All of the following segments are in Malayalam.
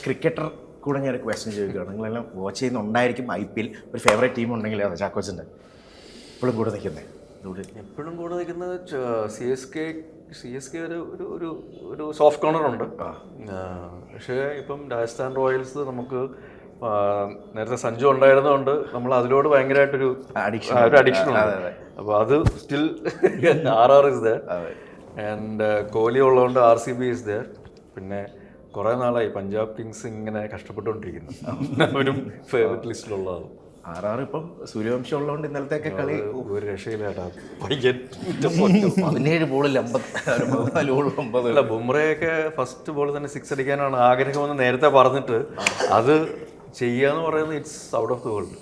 ക്രിക്കറ്റർ കൂടെ ഞാൻ ക്വസ്റ്റ്യൻ ചോദിക്കുകയാണ്. നിങ്ങളെല്ലാം വാച്ച് ചെയ്യുന്നുണ്ടായിരിക്കും. IPL ഒരു ഫേവറേറ്റ് ടീം ഉണ്ടെങ്കിൽ അത് ചാക്കോച്ചൻ്റെ എപ്പോഴും കൂടെ നിൽക്കുന്നത്. എപ്പോഴും കൂടെ നിൽക്കുന്നത് CSK ഒരു സോഫ്റ്റ് കോർണർ ഉണ്ട്. പക്ഷേ ഇപ്പം രാജസ്ഥാൻ റോയൽസ് നമുക്ക് നേരത്തെ സഞ്ജു ഉണ്ടായിരുന്നതുകൊണ്ട് നമ്മൾ അതിലോട് ഭയങ്കരമായിട്ടൊരു അഡിക്ഷൻ ഉണ്ട്. അപ്പോൾ അത് still RR is there and Kohli ഉള്ളതുകൊണ്ട് RCB ഇസ് ദർ. പിന്നെ കുറേ നാളായി പഞ്ചാബ് കിങ്സ് ഇങ്ങനെ കഷ്ടപ്പെട്ടുകൊണ്ടിരിക്കുന്നു. അവരും ഫേവറേറ്റ് ലിസ്റ്റിലുള്ളതാണ്. RR ഇപ്പം സൂര്യവംശം ഉള്ളതുകൊണ്ട് ഇന്നലത്തെയൊക്കെ കളി ഒരു രക്ഷയില്ലാട്ടാ. 17 ബോളിൽ 50 അല്ല, ബുംറയൊക്കെ ഫസ്റ്റ് ബോൾ തന്നെ 6 അടിക്കാനാണ് ആഗ്രഹമെന്ന് നേരത്തെ പറഞ്ഞിട്ട് അത് ചെയ്യാന്ന് പറയുന്നത് it's out of the world.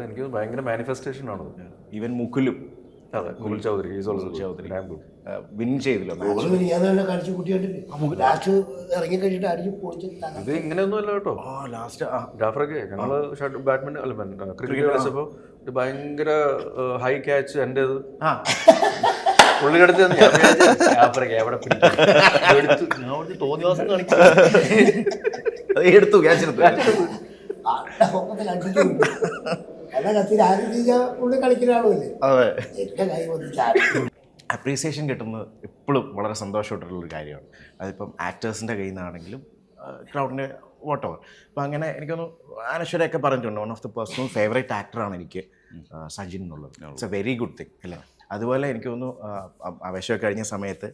എനിക്ക് ഭയങ്കര മാനിഫെസ്റ്റേഷൻ ആണ്. ഈവൻ മുകുലും അതെ, മുകുൽ ചൗധരി വിൻ ചെയ്തില്ല. ഇത് ഇങ്ങനെയൊന്നും അല്ല കേട്ടോ. ലാസ്റ്റ് ജാഫറൊക്കെ ഞങ്ങള് ബാഡ്മിന്റൺ അല്ല ക്രിക്കറ്റ് കളിച്ചപ്പോ ഒരു ഭയങ്കര ഹൈ ക്യാച്ച് എന്റേത് പുള്ളിയുടെ അടുത്ത് ജാഫറൊക്കെ എവിടെ പിടിച്ചു തോന്നിയ ദിവസം കാണിക്കും എടുത്തു ക്യാച്ച് എടുത്തു. അപ്രീസിയേഷൻ കിട്ടുന്നത് എപ്പോഴും വളരെ സന്തോഷമായിട്ടുള്ളൊരു കാര്യമാണ്. അതിപ്പം ആക്ടേഴ്സിൻ്റെ കയ്യിൽ നിന്നാണെങ്കിലും ക്രൗഡിൻ്റെ വോട്ടവർ. അപ്പം അങ്ങനെ എനിക്കൊന്ന് അനശ്വരയൊക്കെ പറഞ്ഞിട്ടുണ്ട്, one of the personal favourite ആക്ടറാണ് എനിക്ക് സജിൻ എന്നുള്ളത്. It's a very good thing അല്ലേ. അതുപോലെ എനിക്ക് തോന്നുന്നു ആവേശമൊക്കെ കഴിഞ്ഞ സമയത്ത്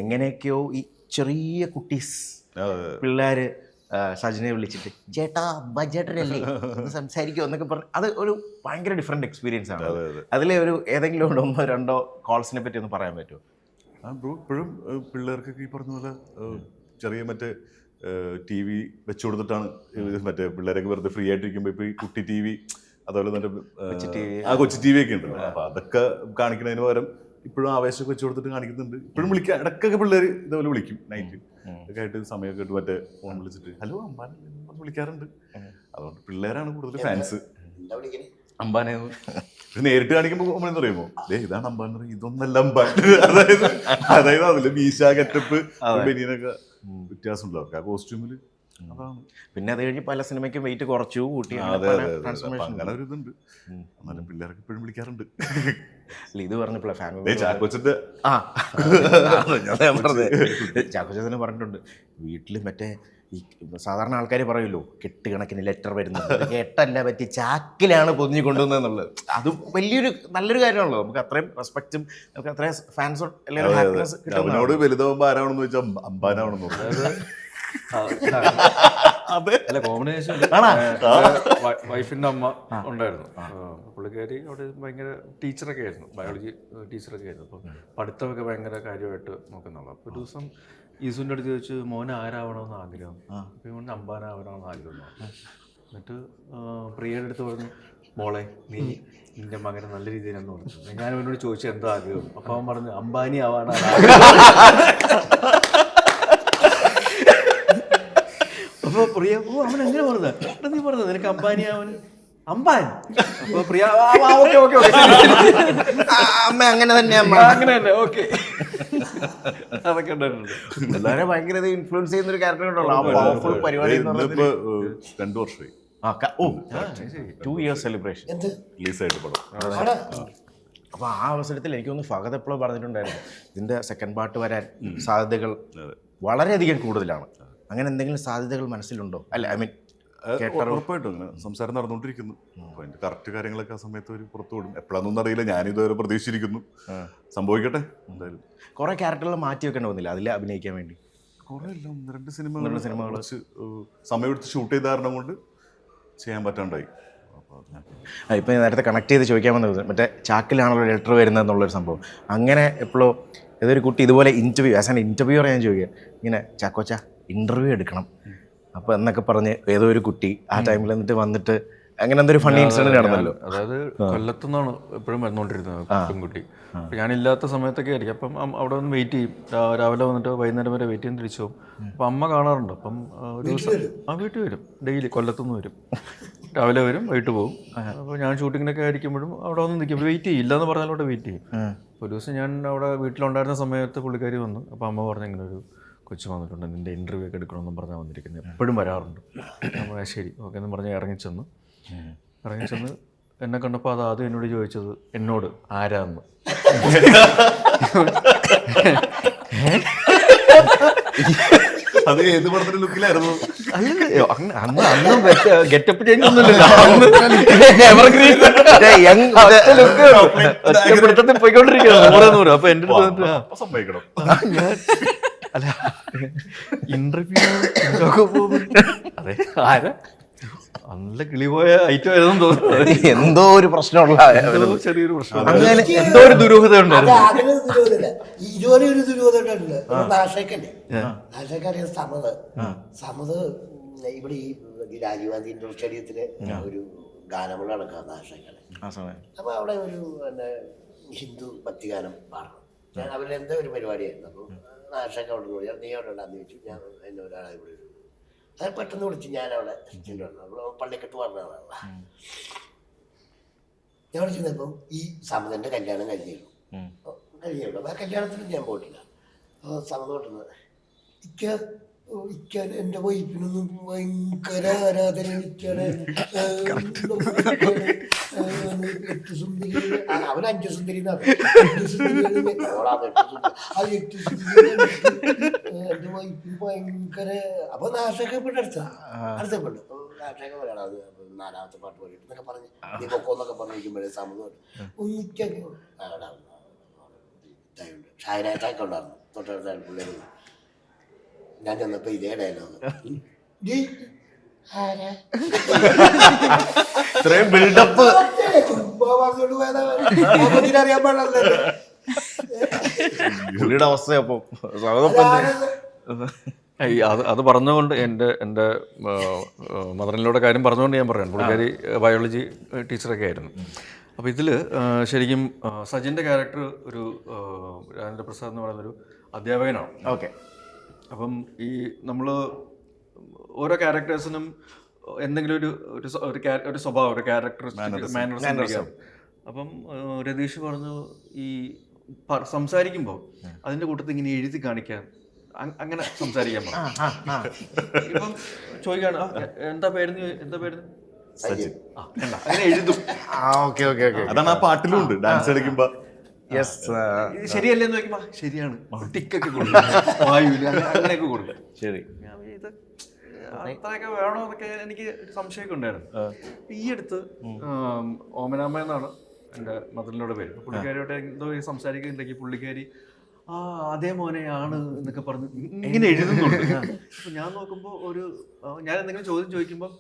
എങ്ങനെയൊക്കെയോ ഈ ചെറിയ കുട്ടീസ് പിള്ളേർ സജിനെ വിളിച്ചിട്ട് ചേട്ടാ ബജറ്റല്ലേ സംസാരിക്കുമോ എന്നൊക്കെ പറഞ്ഞു. അത് ഒരു ഭയങ്കര ഡിഫറെൻറ്റ് എക്സ്പീരിയൻസ് ആണ്. അതിലെ ഒരു ഏതെങ്കിലും 1-2 കോൾസിനെ പറ്റി ഒന്ന് പറയാൻ പറ്റുമോ? ബ്രോ, ഇപ്പോഴും പിള്ളേർക്കൊക്കെ ഈ പറഞ്ഞ പോലെ ചെറിയ മറ്റേ TV വെച്ചു കൊടുത്തിട്ടാണ് മറ്റേ പിള്ളേരൊക്കെ വെറുതെ ഫ്രീ ആയിട്ടിരിക്കുമ്പോൾ ഇപ്പോൾ ഈ കുട്ടി TV അതുപോലെ തന്നെ കൊച്ചു TV ഒക്കെ ഉണ്ട്. അപ്പോൾ അതൊക്കെ കാണിക്കുന്നതിന് പകരം ഇപ്പോഴും ആവേശമൊക്കെ വെച്ച് കൊടുത്തിട്ട് കാണിക്കുന്നുണ്ട്. ഇപ്പോഴും വിളിക്കാം, ഇടയ്ക്കൊക്കെ പിള്ളേർ ഇതേപോലെ വിളിക്കും നൈറ്റ് ഒക്കെ ആയിട്ട് സമയമൊക്കെ ആയിട്ട് മറ്റേ ഫോൺ വിളിച്ചിട്ട് ഹലോ അമ്പാൻ വിളിക്കാറുണ്ട്. അതുകൊണ്ട് പിള്ളേരാണ് കൂടുതൽ ഫാൻസ് അമ്പാനെ. നേരിട്ട് കാണിക്കുമ്പോൾ നമ്മളെന്ന് പറയുമോ ഇതാണ് അമ്പാൻ എന്ന് പറയും, ഇതൊന്നല്ല അമ്പാൻ. അതായത് അതില് മീശ ഗെറ്റപ്പ് ബനിയനൊക്കെ വ്യത്യാസമുണ്ടല്ലോ അവർക്ക് ആ കോസ്റ്റ്യൂമില്. അതാണ്. പിന്നെ അത് കഴിഞ്ഞ് പല സിനിമയ്ക്കും വെയിറ്റ് കുറച്ചു കൂട്ടി. അങ്ങനെ ഒരു ഇതുണ്ട്. എന്നാലും പിള്ളേരൊക്കെ ഇപ്പോഴും വിളിക്കാറുണ്ട്. ഇത് പറഞ്ഞപ്പോഴേ ചാക്കോച്ചന്റെ ചാക്കോച്ചനെ പറഞ്ഞിട്ടുണ്ട് വീട്ടിൽ മറ്റേ ഈ സാധാരണ ആൾക്കാർ പറയുമല്ലോ കെട്ടുകണക്കിന് ലെറ്റർ വരുന്നത്, കെട്ടല്ല പറ്റി ചാക്കിലാണ് പൊതിഞ്ഞു കൊണ്ടുവന്നെന്നുള്ളത്. അത് വലിയൊരു നല്ലൊരു കാര്യമാണല്ലോ. നമുക്ക് അത്രയും റെസ്പെക്റ്റും നമുക്ക് അത്രയും ഫാൻസും എല്ലാവരും ഹാപ്പിനെസ് കിട്ടും. അവനോട് വലുതാവുമ്പോ ആരാണെന്ന് വെച്ചാൽ അമ്പാനാണെന്ന് അല്ല, കോമ്പിനേഷൻ വൈഫിന്റെ അമ്മ ഉണ്ടായിരുന്നു. പുള്ളിക്കാരി അവിടെ ഭയങ്കര ടീച്ചറൊക്കെ ആയിരുന്നു, ബയോളജി ടീച്ചറൊക്കെ ആയിരുന്നു. അപ്പം പഠിത്തമൊക്കെ ഭയങ്കര കാര്യമായിട്ട് നോക്കുന്നുള്ളൂ. അപ്പോൾ ഒരു ദിവസം ഈസുവിൻ്റെ അടുത്ത് ചോദിച്ചു മോനെ ആരാവണമെന്ന് ആഗ്രഹം. അപ്പം അമ്പാനാവണമെന്ന് ആഗ്രഹം. എന്നിട്ട് പ്രിയയുടെ അടുത്ത് പറഞ്ഞു മോളെ നീ നിന്റെ മകനെ നല്ല രീതിയിലെന്ന് പറഞ്ഞു. ഞാൻ അവനോട് ചോദിച്ചു എന്താ ആഗ്രഹം. അപ്പം അവൻ പറഞ്ഞു അംബാനി ആവാനാണ് അപ്പോൾ പ്രിയ അവൻ എങ്ങനെ പറഞ്ഞത് നീ പറഞ്ഞത് നിനക്ക് അംബാനി അവന് അമ്പാൻ. അപ്പൊ പ്രിയ അമ്മ അങ്ങനെ തന്നെ അങ്ങനെ തന്നെ ഓക്കെ. അതൊക്കെ ഉണ്ടായിട്ടുണ്ട്. എല്ലാവരും ഭയങ്കര ഇൻഫ്ലുവൻസ് ചെയ്യുന്ന ഒരു ക്യാരക്ടർ ഉണ്ടല്ലോ. ആ പവർഫുൾ പരിപാടി 2 വർഷമായി. 2 years സെലിബ്രേഷൻ റിലീസായിട്ട് പടം. അപ്പോൾ ആ അവസരത്തിൽ എനിക്കൊന്ന് ഫഹദ് എപ്പോഴും പറഞ്ഞിട്ടുണ്ടായിരുന്നു ഇതിൻ്റെ സെക്കൻഡ് പാർട്ട് വരാൻ സാധ്യതകൾ വളരെയധികം കൂടുതലാണ്. അങ്ങനെ എന്തെങ്കിലും സാധ്യതകൾ മനസ്സിലുണ്ടോ? അല്ല ഐ മീൻ ഉറപ്പായിട്ടും അങ്ങനെ സംസാരം നടന്നുകൊണ്ടിരിക്കുന്നു. അപ്പോൾ അതിൻ്റെ കറക്റ്റ് കാര്യങ്ങളൊക്കെ ആ സമയത്ത് അവർ പുറത്തു വിടും. എപ്പോഴാണെന്നൊന്നും അറിയില്ല, ഞാനിതുവരെ പ്രതീക്ഷിച്ചിരിക്കുന്നു. സംഭവിക്കട്ടെ. എന്തായാലും കുറേ ക്യാരക്ടറുകൾ മാറ്റി വെക്കേണ്ടി വന്നില്ല അതിൽ അഭിനയിക്കാൻ വേണ്ടി? കുറേ ഇല്ല, 1-2 സിനിമകൾ വെച്ച് സമയമെടുത്ത് ഷൂട്ട് ചെയ്ത കാരണം കൊണ്ട് ചെയ്യാൻ പറ്റാണ്ടായി. ഇപ്പം നേരത്തെ കണക്ട് ചെയ്ത് ചോദിക്കാൻ വന്നത് മറ്റേ ചാക്കിലാണല്ലോ ലെറ്റർ വരുന്നത് എന്നുള്ളൊരു സംഭവം. അങ്ങനെ എപ്പോഴോ ഏതൊരു കുട്ടി ഇതുപോലെ ഇൻ്റർവ്യൂ ആസ് ആൻ ഇൻ്റർവ്യൂവർ ഞാൻ ചോദിക്കുക ഇങ്ങനെ ചാക്കോച്ച ഇൻ്റർവ്യൂ എടുക്കണം അപ്പോൾ എന്നൊക്കെ പറഞ്ഞ് ഏതോ ഒരു കുട്ടി ആ ടൈമിൽ എന്നിട്ട് വന്നിട്ട് അങ്ങനെ എന്തൊരു ഫണ്ണി ഇൻസിഡന്റ് ആണെന്നല്ലോ. അതായത് കൊല്ലത്തുനിന്നാണ് എപ്പോഴും വന്നുകൊണ്ടിരുന്നത് പെൺകുട്ടി. അപ്പം ഞാനില്ലാത്ത സമയത്തൊക്കെ ആയിരിക്കും. അപ്പം അവിടെ വന്ന് വെയിറ്റ് ചെയ്യും. രാവിലെ വന്നിട്ട് വൈകുന്നേരം വരെ വെയിറ്റ് ചെയ്ത് തിരിച്ചു പോകും. അപ്പം അമ്മ കാണാറുണ്ട്. അപ്പം ഒരു ദിവസം വീട്ടിൽ വരും, ഡെയിലി കൊല്ലത്തുനിന്ന് വരും. രാവിലെ വരും, വൈകിട്ട് പോകും. അപ്പോൾ ഞാൻ ഷൂട്ടിങ്ങിനൊക്കെ ആയിരിക്കുമ്പോഴും അവിടെ വന്ന് നിൽക്കും. വെയിറ്റ് ചെയ്യും, ഇല്ലയെന്ന് പറഞ്ഞാൽ അവിടെ വെയിറ്റ് ചെയ്യും. ഒരു ദിവസം ഞാൻ അവിടെ വീട്ടിലുണ്ടായിരുന്ന സമയത്ത് പുള്ളിക്കാരി വന്നു. അപ്പോൾ അമ്മ പറഞ്ഞു ഇങ്ങനെ ഒരു കൊച്ചു വന്നിട്ടുണ്ട്, നിൻ്റെ ഇൻ്റർവ്യൂ ഒക്കെ എടുക്കണമെന്നും പറഞ്ഞാൽ വന്നിരിക്കുന്നത്, എപ്പോഴും വരാറുണ്ട്. നമ്മൾ ശരി ഓക്കെ എന്ന് പറഞ്ഞ് ഇറങ്ങിച്ചെന്ന് എന്നെ കണ്ടപ്പോൾ അത് ആദ്യം എന്നോട് ചോദിച്ചത് എന്നോട് ആരാന്ന്. അത് ഏത് പടത്തിന്റെ ലുക്കിലായിരുന്നു? അന്നും ഗെറ്റപ്പ് ചേഞ്ച് ഒന്നുമില്ലല്ലോ, ഒറ്റപ്പെടുത്തത്തിൽ പോയിക്കൊണ്ടിരിക്കുകയാണ്. അപ്പൊ എൻ്റെ അടുത്ത് വന്നിട്ട് സമ്മതിക്കണം, അല്ല ഇന്റർവ്യൂ അതെ ആരാ നല്ല കിളി പോയ ഐറ്റം ആയിരുന്നു തോന്നുന്നു. എന്തോ ഒരു പ്രശ്നമുള്ള ചെറിയൊരു പ്രശ്നം, അങ്ങനെ എന്തോ ഒരു ദുരൂഹത ഉണ്ടായിരുന്നു. ഇതുപോലെ ഒരു ദുരൂഹതയുണ്ട്. നാശക്കല്ലേ, നാശക്കറിയ സമത് ഇവിടെ ഈ രാജീവ് ഗാന്ധി ഇൻഡോർ സ്റ്റേഡിയത്തില് ഒരു ഗാനമേള നടക്കുക നാശക്കല്. അപ്പൊ അവിടെ ഒരു ഹിന്ദു ഭക്തിഗാനം പാടണം. അവരുടെ എന്തോ ഒരു പരിപാടിയായിരുന്നു. അപ്പൊ നാശക്ക അവിടെ നിന്ന് വിളിച്ചാൽ നീ അവിടെ ഉണ്ടാന്ന് ചോദിച്ചു. ഞാൻ എന്നെ ഒരാളെ ഇവിടെ ഒരു അത് പെട്ടെന്ന് വിളിച്ചു. ഞാനവിടെ പള്ളിക്കെട്ട് പറഞ്ഞതാണ്. ഞാൻ വിളിച്ചിരുന്നപ്പം ഈ സമതന്റെ കല്യാണം കഴിഞ്ഞിരുന്നു. അപ്പൊ ആ കല്യാണത്തിന് ഞാൻ പോയിട്ടില്ല. അപ്പോൾ സമത കൊണ്ടുവന്നത് ഇക്ക എൻ്റെ വൈഫിനൊന്നും ഭയങ്കര ആരാധന. എട്ട് സുന്ദരി, അവൻ 5 സുന്ദരി എൻ്റെ വൈഫിന് ഭയങ്കര. അപ്പൊ നാശൊക്കെ പെട്ട് അടുത്തപ്പെട്ടു. നാശൊക്കെ പറയണം അത് 4ാമത്തെ പാട്ട് പോയിട്ട് എന്നൊക്കെ പറഞ്ഞ് നീ പൊക്കോന്നൊക്കെ പറഞ്ഞിരിക്കുമ്പോഴേ സമതം ഒന്നിക്കൊക്കെ ഇതായുണ്ട്. ഷായനായിട്ടൊക്കെ ഉണ്ടായിരുന്നു തൊട്ടടുത്ത പിള്ളേർ. ഞാൻ ചെന്നപ്പോ ഇതേ ഡയലോഗ്, ഇത്രയും ബിൽഡപ്പ് പറഞ്ഞോണ്ട് പോയതാ, അറിയാൻ പാടില്ല. പുള്ളിയുടെ അവസ്ഥ അപ്പൊ അത് പറഞ്ഞുകൊണ്ട് എൻ്റെ മദറിനോടെ കാര്യം പറഞ്ഞുകൊണ്ട് ഞാൻ പറയാം. പുള്ളിക്കാരി ബയോളജി ടീച്ചറൊക്കെ ആയിരുന്നു. അപ്പോൾ ഇതിൽ ശരിക്കും സജിൻ്റെ ക്യാരക്ടർ ഒരു രാജേന്ദ്ര പ്രസാദ് എന്ന് പറയുന്നൊരു അധ്യാപകനാണ്. ഓക്കെ. അപ്പം ഈ നമ്മൾ ഓരോ ക്യാരക്ടേഴ്സിനും എന്തെങ്കിലും ഒരു സ്വഭാവം, ഒരു മാനറിസം. അപ്പം രതീഷ് പറഞ്ഞു ഈ സംസാരിക്കുമ്പോൾ അതിൻ്റെ കൂട്ടത്തിൽ ഇങ്ങനെ എഴുതി കാണിക്കാൻ, അങ്ങനെ സംസാരിക്കാൻ പറഞ്ഞു. ഇപ്പം ചോദിക്കാണ് എന്താ പേരുന്ന് സച്ചിൻ. അങ്ങനെ എഴുതും. അതാണ് ആ പാട്ടിലും ഉണ്ട്. ഡാൻസ് കളിക്കുമ്പോ ശരിയല്ലേന്ന് ചോദിക്കുമ്പോ ശരിയാണ്, ടിക്കൊക്കെ കൊടുക്കും, വായുവിൽ അങ്ങനെയൊക്കെ കൊടുക്കും. ശരി, ഇത് അത്രയൊക്കെ വേണോ എന്നൊക്കെ എനിക്ക് ഒരു സംശയമൊക്കെ ഉണ്ടായിരുന്നു. ഈ അടുത്ത് ഓമനാമ്മ എന്നാണ് എൻ്റെ മദറിനോട് പേര്. പുള്ളിക്കാരിയോട്ട് എന്തോ സംസാരിക്കുന്നുണ്ടെങ്കിൽ പുള്ളിക്കാരി അതേ മോനെയാണ് എന്നൊക്കെ പറഞ്ഞ് ഇങ്ങനെ എഴുതുന്നുണ്ട്. അപ്പൊ ഞാൻ നോക്കുമ്പോൾ ഞാൻ എന്തെങ്കിലും ചോദ്യം ചോദിക്കുമ്പോൾ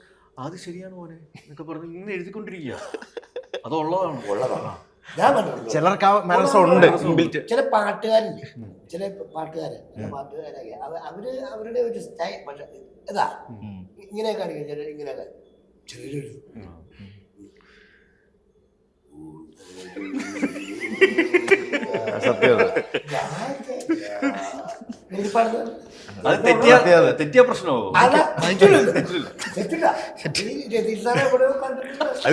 അത് ശരിയാണ് മോനെ എന്നൊക്കെ പറഞ്ഞ് ഇങ്ങനെ എഴുതിക്കൊണ്ടിരിക്കുക. അതുള്ളതാണ്. ഞാൻ കണ്ടിട്ടുണ്ട് ചിലർക്ക് ആ മനസ്സുണ്ട്. ചില പാട്ടുകാരുണ്ട്, ചില പാട്ടുകാരൊക്കെ അവരുടെ ഒരു സ്റ്റൈൽ. പക്ഷെ ഇതാ ഇങ്ങനെ കാണിക്കുക, ഇങ്ങനെയൊക്കെ തെറ്റിയ പ്രശ്നമാവും.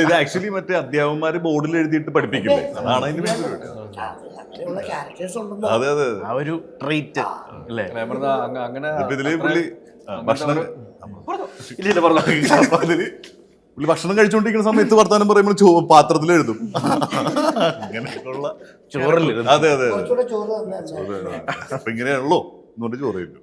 ഇത് ആക്ച്വലി മറ്റേ അധ്യാപകന്മാര് ബോർഡിൽ എഴുതിയിട്ട് പഠിപ്പിക്കില്ലേ, അതാണ് അതിന്റെ അതെ അതെ ആ ഒരു ട്രീറ്റ് അല്ലേ. അങ്ങനെ ഇതില് പുള്ളി ഭക്ഷണം പുള്ളി ഭക്ഷണം കഴിച്ചുകൊണ്ടിരിക്കുന്ന സമയത്ത് വർത്താനം പറയുമ്പോൾ പാത്രത്തിൽ എഴുതും. അങ്ങനെയൊക്കെയുള്ള ചോറിൽ. അതെ അതെ ചോറ് അപ്പൊ ഇങ്ങനെയാണല്ലോ എന്നുകൊണ്ട് ചോറ് എഴുതും.